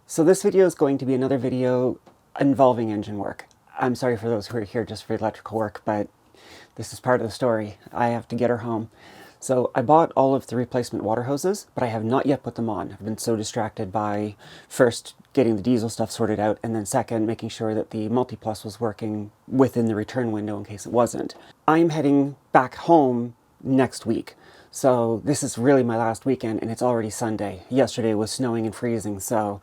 So this video is going to be another video involving engine work. I'm sorry for those who are here just for electrical work, but this is part of the story. I have to get her home. So I bought all of the replacement water hoses, but I have not yet put them on. I've been so distracted by first getting the diesel stuff sorted out, and then second, making sure that the Multiplus was working within the return window in case it wasn't. I'm heading back home next week. So this is really my last weekend, and it's already Sunday. Yesterday was snowing and freezing, so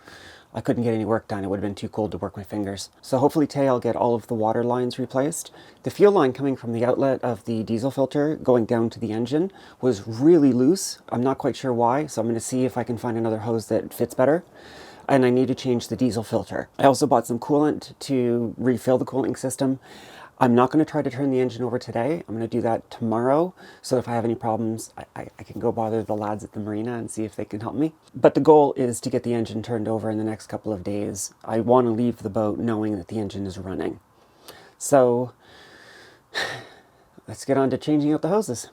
I couldn't get any work done. It would have been too cold to work my fingers. So hopefully today I'll get all of the water lines replaced. The fuel line coming from the outlet of the diesel filter going down to the engine was really loose. I'm not quite sure why, so I'm going to see if I can find another hose that fits better. And I need to change the diesel filter. I also bought some coolant to refill the cooling system. I'm not going to try to turn the engine over today. I'm going to do that tomorrow, so if I have any problems, I can go bother the lads at the marina and see if they can help me. But the goal is to get the engine turned over in the next couple of days. I want to leave the boat knowing that the engine is running. So let's get on to changing out the hoses.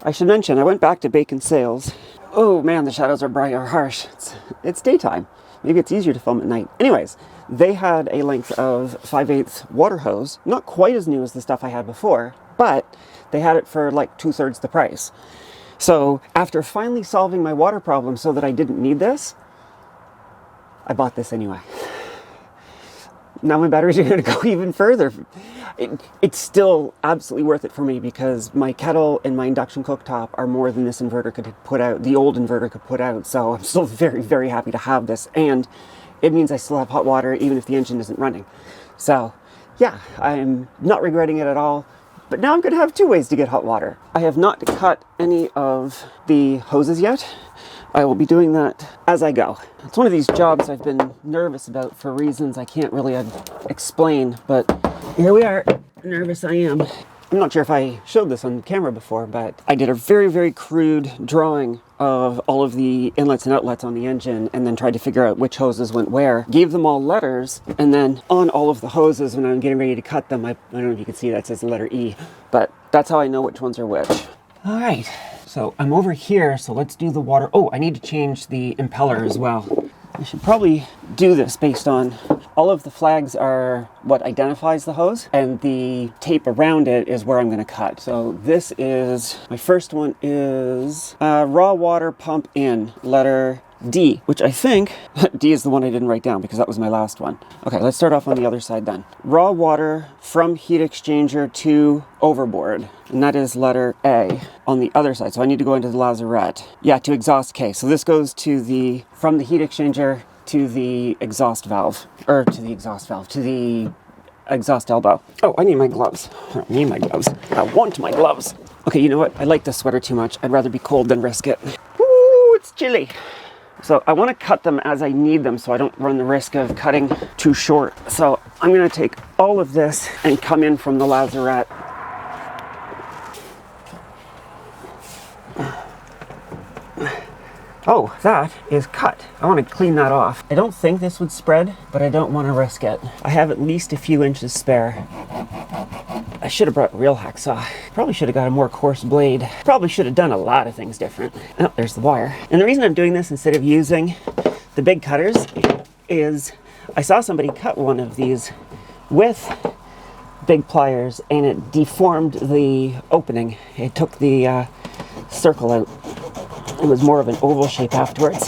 I should mention, I went back to Bacon Sales. Oh man, the shadows are bright or harsh. It's daytime. Maybe it's easier to film at night. Anyways, they had a length of 5/8 water hose. Not quite as new as the stuff I had before, but they had it for like 2/3 the price. So after finally solving my water problem so that I didn't need this, I bought this anyway. Now my batteries are going to go even further. It's still absolutely worth it for me because my kettle and my induction cooktop are more than this inverter could put out, the old inverter could put out. So I'm still very, very happy to have this. And it means I still have hot water even if the engine isn't running. So yeah, I'm not regretting it at all. But now I'm going to have two ways to get hot water. I have not cut any of the hoses yet. I will be doing that as I go. It's one of these jobs I've been nervous about for reasons I can't really explain, but here we are. Nervous I am. I'm not sure if I showed this on camera before, but I did a very, very crude drawing of all of the inlets and outlets on the engine and then tried to figure out which hoses went where. Gave them all letters, and then on all of the hoses when I'm getting ready to cut them, I don't know if you can see that says the letter E, but that's how I know which ones are which. All right. So I'm over here, so let's do the water. Oh, I need to change the impeller as well. I should probably do this based on all of the flags are what identifies the hose, and the tape around it is where I'm going to cut. So this is, my first one is raw water pump in, letter D, which I think, D is the one I didn't write down because that was my last one. Okay, let's start off on the other side then. Raw water from heat exchanger to overboard, and that is letter A on the other side. So I need to go into the lazarette. Yeah, to exhaust K. So this goes to the, from the heat exchanger to the exhaust valve, or to the exhaust valve, to the exhaust elbow. Oh, I need my gloves. I don't need my gloves. I want my gloves. Okay, you know what? I like this sweater too much. I'd rather be cold than risk it. Woo, it's chilly. So I want to cut them as I need them so I don't run the risk of cutting too short. So I'm going to take all of this and come in from the lazarette. Oh, that is cut. I want to clean that off. I don't think this would spread, but I don't want to risk it. I have at least a few inches spare. I should have brought a real hacksaw. Probably should have got a more coarse blade. Probably should have done a lot of things different. Oh, there's the wire. And the reason I'm doing this instead of using the big cutters is I saw somebody cut one of these with big pliers and it deformed the opening. It took the circle out. It was more of an oval shape afterwards.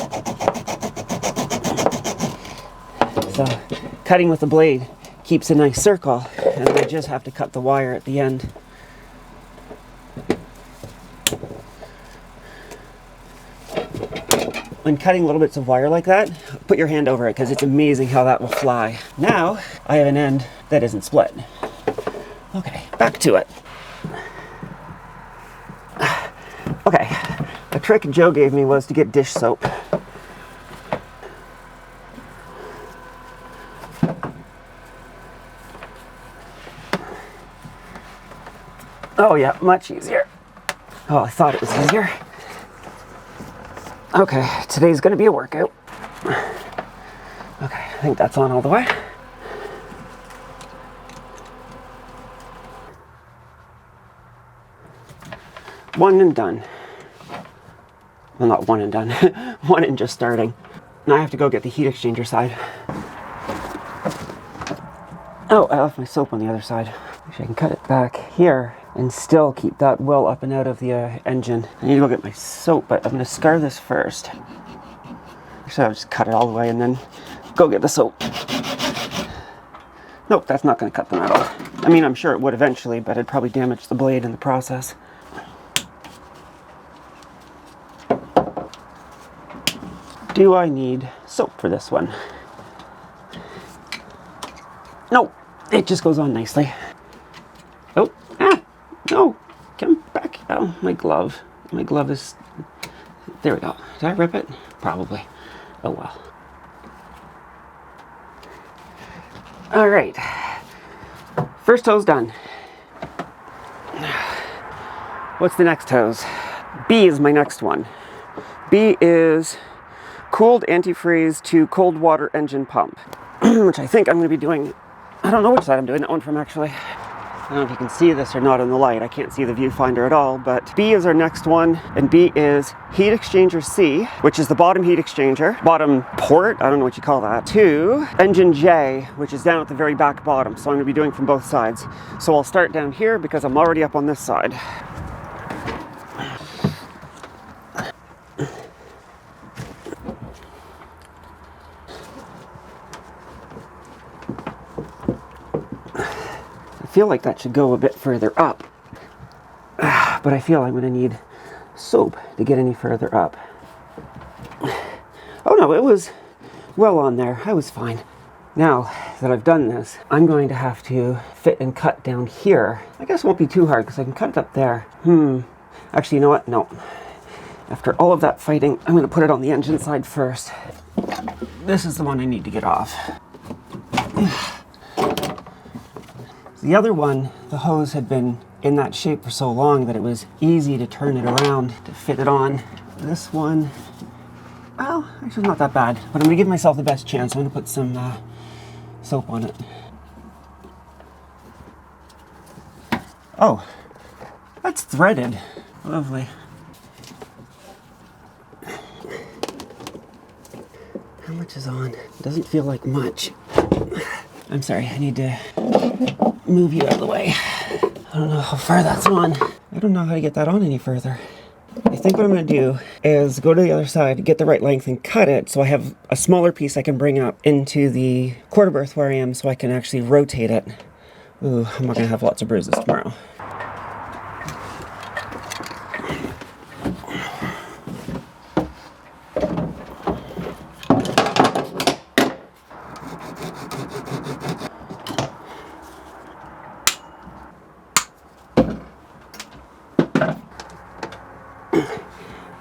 So cutting with the blade keeps a nice circle, and I just have to cut the wire at the end. When cutting little bits of wire like that, put your hand over it because it's amazing how that will fly. Now I have an end that isn't split. Okay, back to it. Okay, a trick Joe gave me was to get dish soap. Oh yeah, much easier. Oh, I thought it was easier. Okay, today's gonna be a workout. Okay, I think that's on all the way. One and done. Well, not one and done. One and just starting. Now I have to go get the heat exchanger side. Oh, I left my soap on the other side. Actually, I can cut it back here and still keep that well up and out of the engine. I need to go get my soap, but I'm going to scar this first. Actually, I'll just cut it all the way and then go get the soap. Nope, that's not going to cut them at all. I mean, I'm sure it would eventually, but it'd probably damage the blade in the process. Do I need soap for this one? No, it just goes on nicely. Oh, no, come back. Oh, my glove. My glove is, there we go. Did I rip it? Probably. Oh well. All right, first hose done. What's the next hose? B is my next one. B is cooled antifreeze to cold water engine pump, which I think I'm going to be doing. I don't know which side I'm doing that one from, actually. I don't know if you can see this or not in the light. I can't see the viewfinder at all, but B is our next one, and B is heat exchanger C, which is the bottom heat exchanger, bottom port, I don't know what you call that, to engine J, which is down at the very back bottom. So I'm going to be doing from both sides. So I'll start down here because I'm already up on this side. I feel like that should go a bit further up, but I feel I'm going to need soap to get any further up. Oh no, it was well on there. I was fine. Now that I've done this, I'm going to have to fit and cut down here. I guess it won't be too hard because I can cut it up there. Actually, you know what? No. After all of that fighting, I'm going to put it on the engine side first. This is the one I need to get off. The other one, the hose had been in that shape for so long that it was easy to turn it around to fit it on. This one, well, actually not that bad, but I'm going to give myself the best chance. I'm going to put some soap on it. Oh, that's threaded. Lovely. How much is on? It doesn't feel like much. I'm sorry, I need to move you out of the way. I don't know how far that's on. I don't know how to get that on any further. I think what I'm going to do is go to the other side, get the right length and cut it so I have a smaller piece I can bring up into the quarter berth where I am so I can actually rotate it. Ooh, I'm not going to have lots of bruises tomorrow.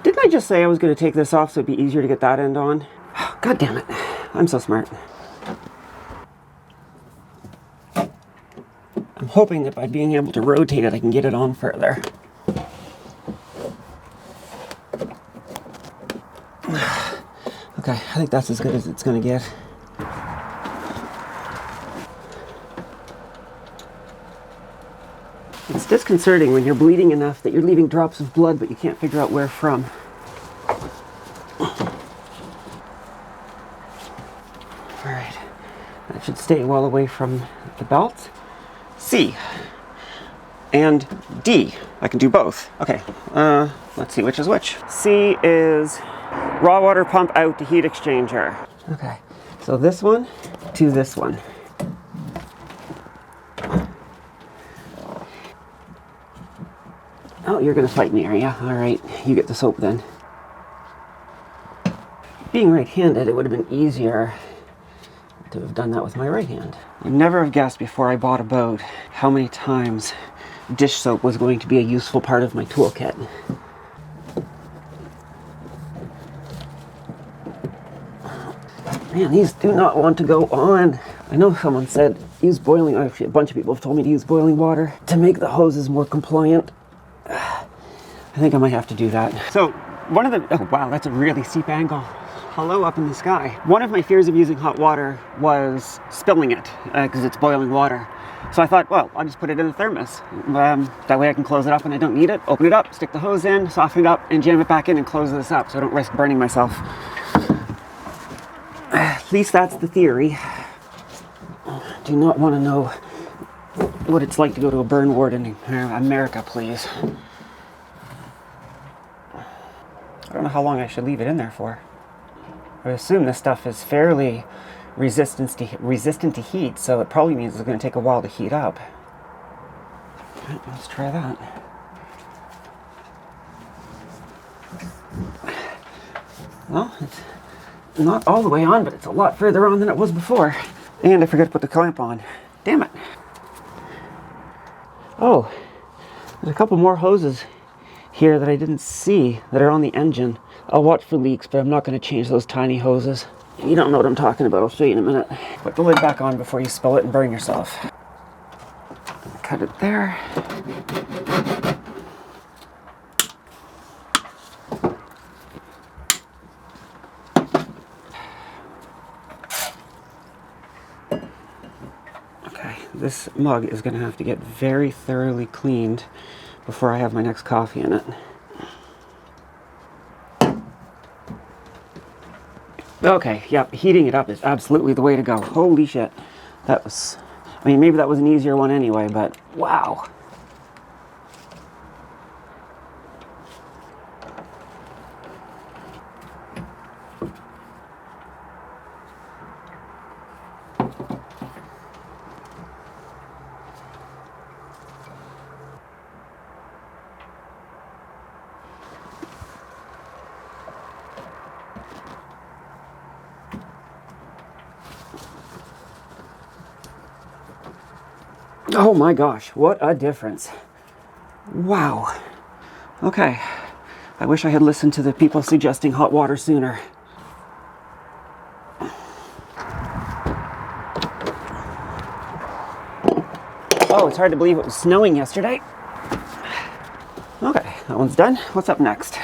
Didn't I just say I was going to take this off so it'd be easier to get that end on? God damn it. I'm so smart. I'm hoping that by being able to rotate it, I can get it on further. Okay, I think that's as good as it's going to get. It's disconcerting when you're bleeding enough that you're leaving drops of blood, but you can't figure out where from. Alright, that should stay well away from the belt. C and D. I can do both. Okay, let's see which is which. C is raw water pump out to heat exchanger. Okay, so this one to this one. Oh, you're gonna fight me, are you? Alright, you get the soap then. Being right-handed, it would have been easier to have done that with my right hand. I'd never have guessed before I bought a boat how many times dish soap was going to be a useful part of my toolkit. Man, these do not want to go on. I know someone said use boiling, actually a bunch of people have told me to use boiling water to make the hoses more compliant. I think I might have to do that. So one of the, oh wow, that's a really steep angle. Hello up in the sky. One of my fears of using hot water was spilling it because it's boiling water. So I thought, well, I'll just put it in a thermos. That way I can close it up when I don't need it, open it up, stick the hose in, soften it up, and jam it back in and close this up so I don't risk burning myself. At least that's the theory. Do not want to know what it's like to go to a burn ward in America, please. I don't know how long I should leave it in there for. I would assume this stuff is fairly resistant to heat, so it probably means it's going to take a while to heat up. Right, let's try that. Well, it's not all the way on, but it's a lot further on than it was before. And I forgot to put the clamp on. Damn it. Oh, there's a couple more hoses here that I didn't see that are on the engine. I'll watch for leaks, but I'm not going to change those tiny hoses. You don't know what I'm talking about. I'll show you in a minute. Put the lid back on before you spill it and burn yourself. Cut it there. Okay, this mug is going to have to get very thoroughly cleaned before I have my next coffee in it. Okay, yep, heating it up is absolutely the way to go. Holy shit. That was, I mean, maybe that was an easier one anyway, but wow. Oh my gosh, what a difference. Wow. Okay. I wish I had listened to the people suggesting hot water sooner. Oh, it's hard to believe it was snowing yesterday. Okay, that one's done. What's up next?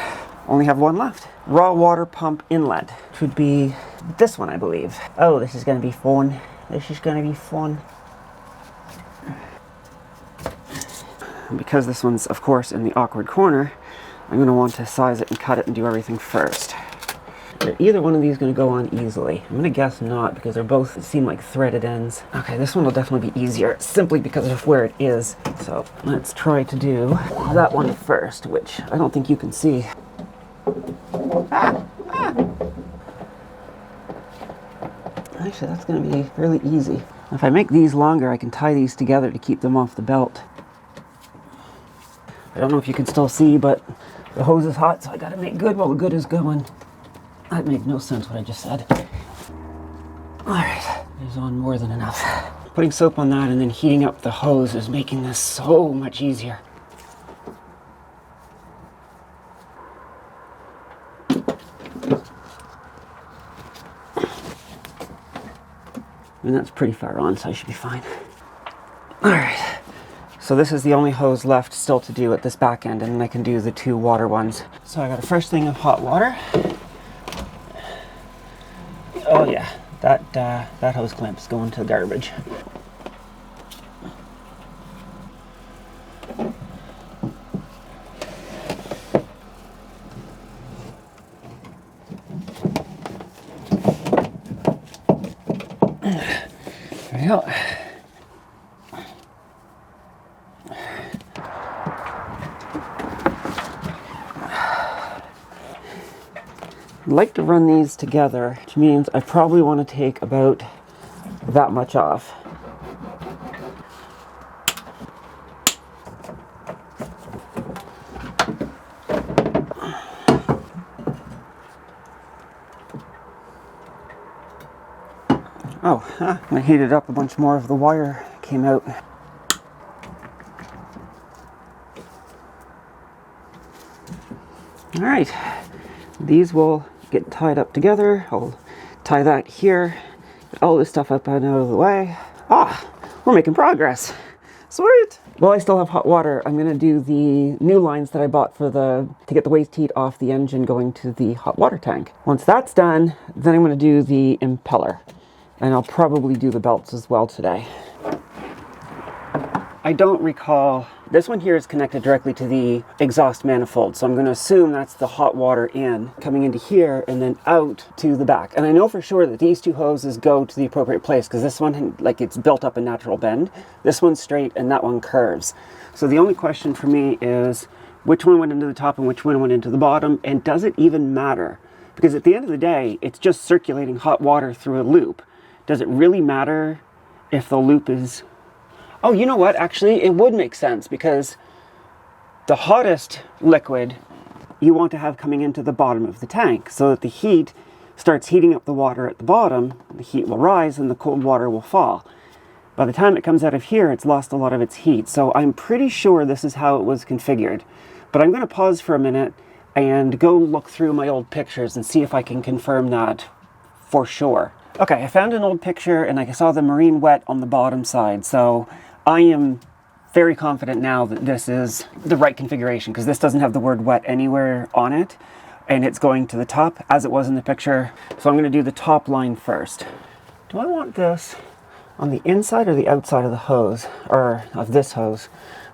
Only have one left. Raw water pump inlet. Which would be this one, I believe. Oh, this is going to be fun. This is going to be fun. Because this one's, of course, in the awkward corner, I'm going to want to size it and cut it and do everything first. Are either one of these going to go on easily? I'm going to guess not, because they're both seem like threaded ends. Okay, this one will definitely be easier, simply because of where it is. So let's try to do that one first, which I don't think you can see. Actually, that's going to be fairly easy. If I make these longer, I can tie these together to keep them off the belt. I don't know if you can still see, but the hose is hot, so I gotta make good while the good is going. That made no sense what I just said. Alright, there's on more than enough. Putting soap on that and then heating up the hose is making this so much easier. And that's pretty far on, so I should be fine. Alright. So this is the only hose left still to do at this back end, and then I can do the two water ones. So I got a fresh thing of hot water. Oh yeah, that hose clamp's going to the garbage. There we go. I like to run these together, which means I probably want to take about that much off. Oh, when I heated up, a bunch more of the wire came out. All right, these will get tied up together. I'll tie that here, get all this stuff up and out of the way. Ah, we're making progress. Sweet. Well, I still have hot water. I'm gonna do the new lines that I bought for to get the waste heat off the engine going to the hot water tank. Once that's done, then I'm gonna do the impeller. And I'll probably do the belts as well today. I don't recall. This one here is connected directly to the exhaust manifold, so I'm going to assume that's the hot water in, coming into here and then out to the back. And I know for sure that these two hoses go to the appropriate place, because this one, like, it's built up a natural bend. This one's straight and that one curves. So the only question for me is, which one went into the top and which one went into the bottom, and does it even matter? Because at the end of the day, it's just circulating hot water through a loop. Does it really matter if the loop is... Oh, you know what? Actually, it would make sense, because the hottest liquid you want to have coming into the bottom of the tank, so that the heat starts heating up the water at the bottom. The heat will rise and the cold water will fall. By the time it comes out of here, it's lost a lot of its heat. So I'm pretty sure this is how it was configured. But I'm going to pause for a minute and go look through my old pictures and see if I can confirm that for sure. Okay, I found an old picture and I saw the marine wet on the bottom side. So I am very confident now that this is the right configuration, because this doesn't have the word wet anywhere on it, and it's going to the top as it was in the picture. So I'm going to do the top line first. Do I want this on the inside or the outside of the hose, or of this hose?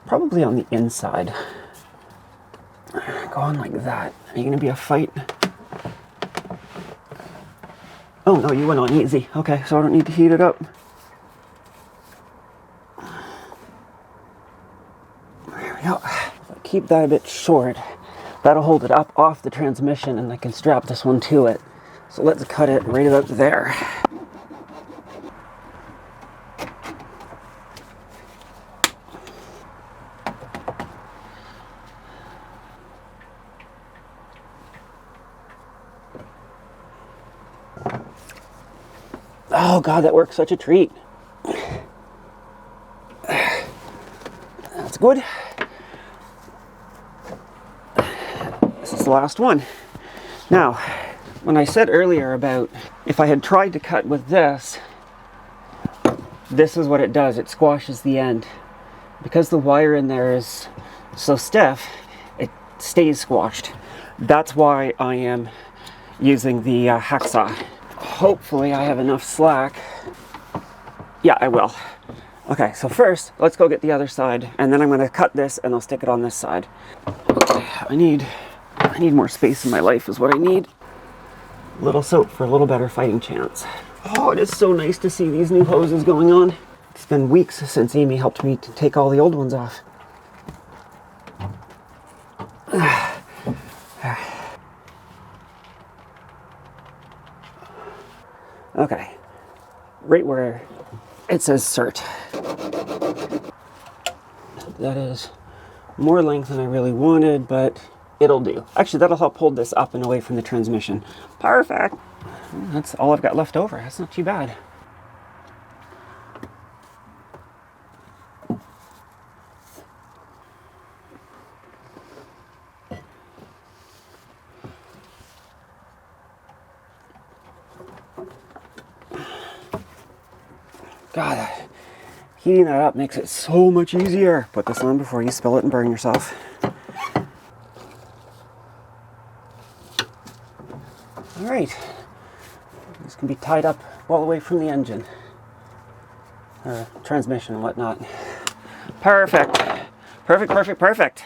Probably on the inside. Go on like that. Are you going to be a fight? Oh no, you went on easy. Okay, so I don't need to heat it up. If I keep that a bit short, that'll hold it up off the transmission and I can strap this one to it. So let's cut it right about there. Oh God, that works such a treat. That's good. This is the last one. Now, when I said earlier about if I had tried to cut with this, this is what it does. It squashes the end. Because the wire in there is so stiff, it stays squashed. That's why I am using the hacksaw. Hopefully I have enough slack. Yeah, I will. Okay, so first, let's go get the other side, and then I'm going to cut this and I'll stick it on this side. Okay, I need more space in my life is what I need. A little soap for a little better fighting chance. Oh, it is so nice to see these new hoses going on. It's been weeks since Amy helped me to take all the old ones off. Okay, right where it says CERT. That is more length than I really wanted, but it'll do. Actually, that'll help hold this up and away from the transmission. Perfect. That's all I've got left over. That's not too bad. God, heating that up makes it so much easier. Put this on before you spill it and burn yourself. All right, this can be tied up all away from the engine, or transmission and whatnot. Perfect, perfect, perfect, perfect.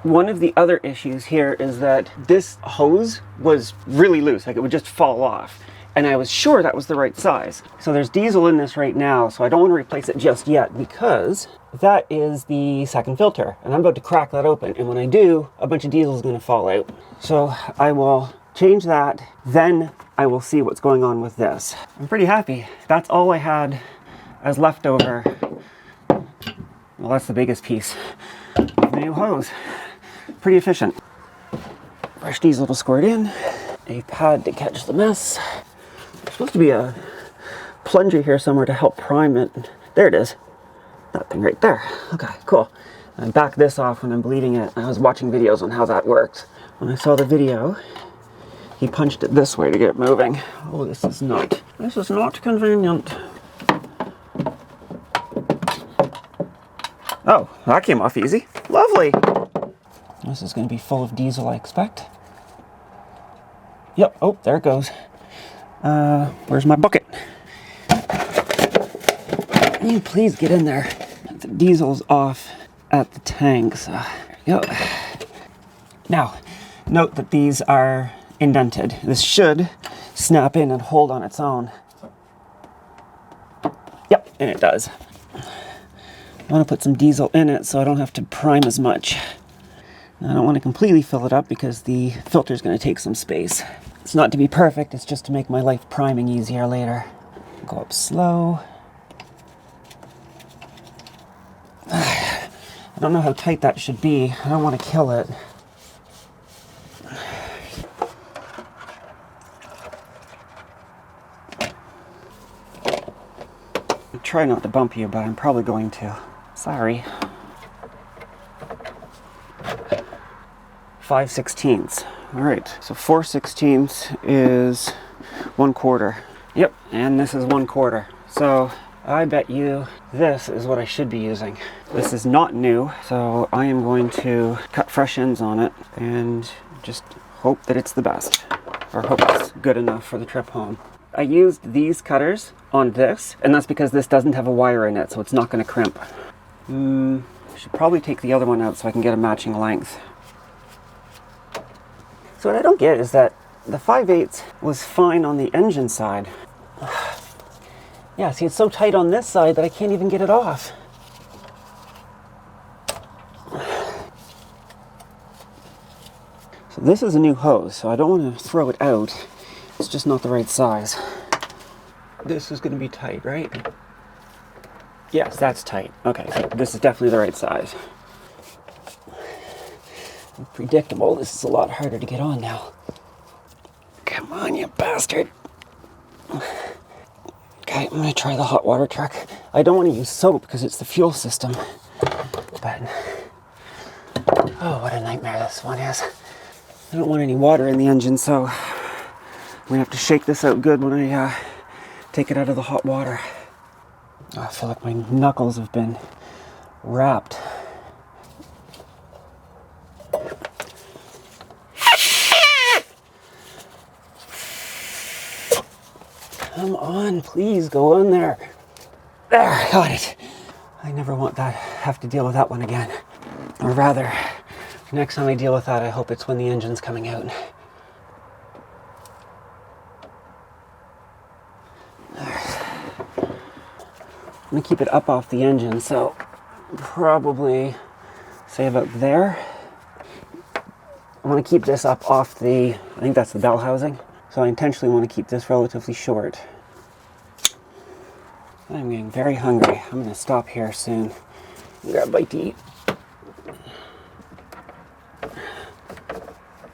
One of the other issues here is that this hose was really loose, like it would just fall off. And I was sure that was the right size. So there's diesel in this right now, so I don't want to replace it just yet, because that is the second filter. And I'm about to crack that open. And when I do, a bunch of diesel is going to fall out. So I will change that, then I will see what's going on with this. I'm pretty happy. That's all I had as leftover. Well, that's the biggest piece of the new hose. Pretty efficient. Fresh diesel to squirt in. A pad to catch the mess. There's supposed to be a plunger here somewhere to help prime it. There it is. That thing right there. Okay, cool. And back this off when I'm bleeding it. I was watching videos on how that works. When I saw the video, he punched it this way to get it moving. Oh, this is not convenient. Oh, that came off easy. Lovely. This is going to be full of diesel, I expect. Yep, oh, there it goes. Where's my bucket? Can you please get in there? diesel's off at the tanks. There we go. Now, note that these are indented. This should snap in and hold on its own. Yep, and it does. I want to put some diesel in it so I don't have to prime as much. I don't want to completely fill it up because the filter is going to take some space. It's not to be perfect, it's just to make my life priming easier later. Go up slow. I don't know how tight that should be. I don't want to kill it. I try not to bump you, but I'm probably going to. Sorry. 5/16. All right, so 4/16 is 1/4. Yep, and this is 1/4. So I bet you this is what I should be using. This is not new, so I am going to cut fresh ends on it and just hope that it's the best, or hope it's good enough for the trip home. I used these cutters on this, and that's because this doesn't have a wire in it, so it's not going to crimp. I should probably take the other one out so I can get a matching length. So what I don't get is that the 5/8 was fine on the engine side. Yeah, see, it's so tight on this side that I can't even get it off. So this is a new hose, so I don't want to throw it out. It's just not the right size. This is going to be tight, right? Yes, that's tight. Okay, so this is definitely the right size. Predictable. This is a lot harder to get on now. Come on, you bastard. Okay, I'm going to try the hot water truck. I don't want to use soap because it's the fuel system. But, oh, what a nightmare this one is. I don't want any water in the engine, so I'm going to have to shake this out good when I take it out of the hot water. Oh, I feel like my knuckles have been wrapped. Come on, please go on there. There, I got it. I never want that, have to deal with that one again. Or rather, next time I deal with that, I hope it's when the engine's coming out. I'm gonna keep it up off the engine, so probably say about there. I want to keep this up off the, I think that's the bell housing. So I intentionally want to keep this relatively short. I'm getting very hungry. I'm going to stop here soon. Grab a bite to eat.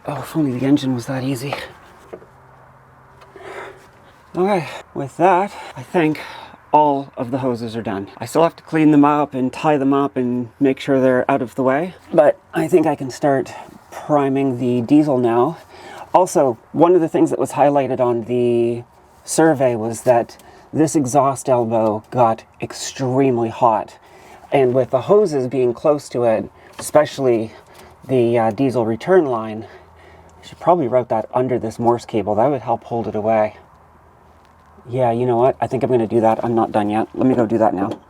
Oh, if only the engine was that easy. Okay, with that, I think all of the hoses are done. I still have to clean them up and tie them up and make sure they're out of the way. But I think I can start priming the diesel now. Also, one of the things that was highlighted on the survey was that this exhaust elbow got extremely hot. And with the hoses being close to it, especially the diesel return line, I should probably route that under this Morse cable. That would help hold it away. Yeah, you know what? I think I'm going to do that. I'm not done yet. Let me go do that now.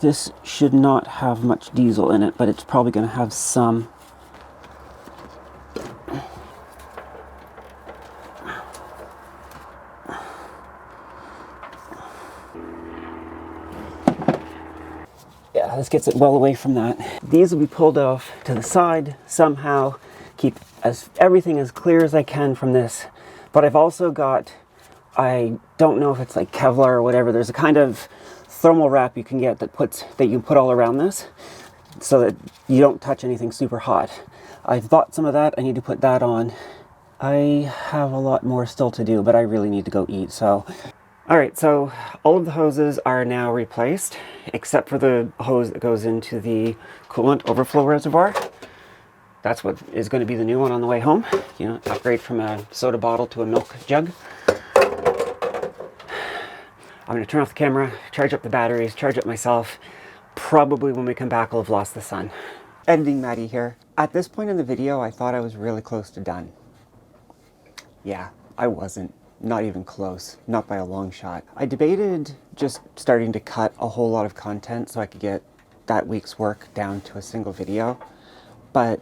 This should not have much diesel in it, but it's probably going to have some. Yeah, this gets it well away from that. These will be pulled off to the side somehow. Keep everything as clear as I can from this. But I've also got, I don't know if it's like Kevlar or whatever, there's a kind of thermal wrap you can get that you can put all around this so that you don't touch anything super hot. I've bought some of that. I need to put that on. I have a lot more still to do, but I really need to go eat, so. All right, so all of the hoses are now replaced, except for the hose that goes into the coolant overflow reservoir. That's what is going to be the new one on the way home. You know, upgrade from a soda bottle to a milk jug. I'm going to turn off the camera, charge up the batteries, charge up myself. Probably when we come back, I'll have lost the sun. Editing Maddie here. At this point in the video, I thought I was really close to done. Yeah, I wasn't. Not even close. Not by a long shot. I debated just starting to cut a whole lot of content so I could get that week's work down to a single video, but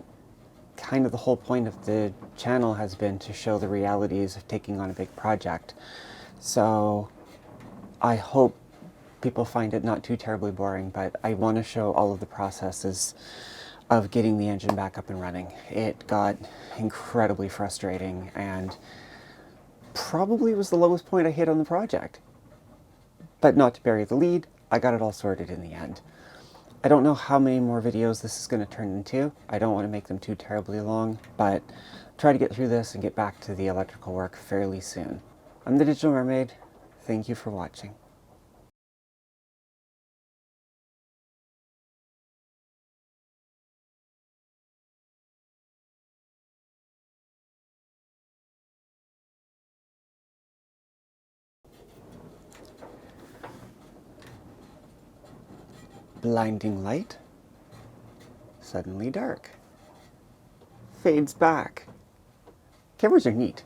kind of the whole point of the channel has been to show the realities of taking on a big project. So I hope people find it not too terribly boring, but I want to show all of the processes of getting the engine back up and running. It got incredibly frustrating and probably was the lowest point I hit on the project. But not to bury the lead, I got it all sorted in the end. I don't know how many more videos this is going to turn into. I don't want to make them too terribly long, but try to get through this and get back to the electrical work fairly soon. I'm the Digital Mermaid. Thank you for watching. Blinding light, suddenly dark, fades back. Cameras are neat.